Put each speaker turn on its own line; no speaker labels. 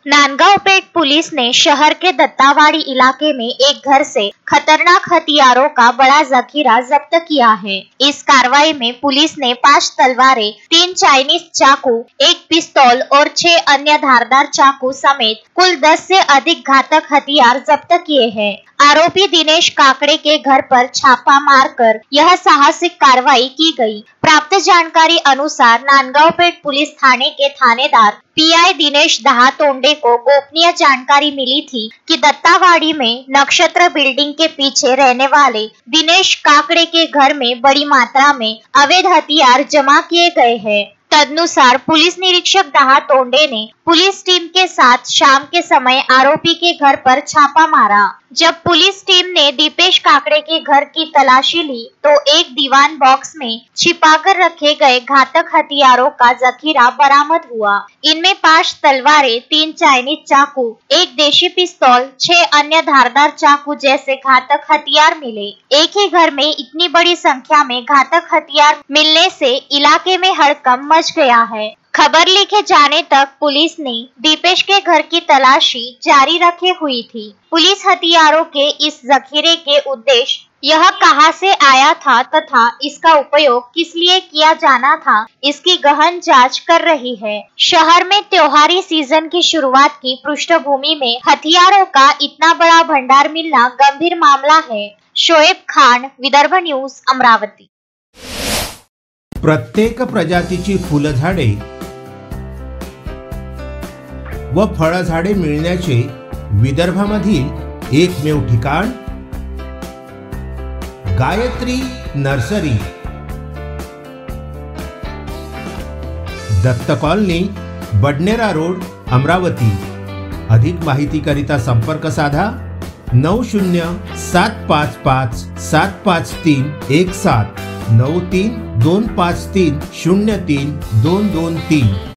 नांदगांवपेट police ने शहर के दत्तावाड़ी इलाके में एक घर से खतरनाक हथियारों का बड़ा जखीरा जब्त किया है। इस कार्रवाई में पुलिस ने 5 तलवारें, 3 चाइनीज चाकू, 1 पिस्तौल और 6 अन्य धारदार चाकू समेत कुल 10 से अधिक घातक हथियार जब्त किए हैं। आरोपी दिनेश काकड़े के घर पर छापा मारकर यह साहसिक कार्रवाई की गई। प्राप्त जानकारी अनुसार नांदगांवपेट पुलिस थाने के थानेदार पीआई दिनेश दहातोंडे को गोपनीय जानकारी मिली थी कि दत्तावाड़ी में नक्षत्र बिल्डिंग के पीछे रहने वाले दिनेश काकड़े के घर में बड़ी मात्रा में अवैध हथियार जमा किए गए हैं। तदनुसार पुलिस निरीक्षक दहातोंडे ने पुलिस टीम के साथ शाम के समय आरोपी के घर पर छापा मारा। जब पुलिस टीम ने दीपेश काकड़े के घर की तलाशी ली तो एक दीवान बॉक्स में छिपाकर रखे गए घातक हथियारों का जखीरा बरामद हुआ। इनमें 5 तलवारें, 3 चाइनीज चाकू, 1 देशी पिस्तौल, 6 अन्य धारदार चाकू जैसे घातक हथियार मिले। एक ही घर में इतनी बड़ी संख्या में घातक हथियार मिलने से इलाके में हड़कंप मच गया है। खबर लिखे जाने तक पुलिस ने दीपेश के घर की तलाशी जारी रखे हुई थी। पुलिस हथियारों के इस जखीरे के उद्देश्य यह कहां से आया था तथा इसका उपयोग किस लिए किया जाना था, इसकी गहन जांच कर रही है। शहर में त्योहारी सीजन की शुरुआत की पृष्ठभूमि में हथियारों का इतना बड़ा भंडार मिलना गंभीर मामला है। शोएब खान, विदर्भ न्यूज, अमरावती।
प्रत्येक प्रजातीची फुलझाडे व फळझाडे मिळण्याचे विदर्भामधील एकमेव ठिकाण Gayatri nursery, Datta colony, Badnera road, Amravati. अधिक माहितीकरिता संपर्क साधा 9075575317 9325303223।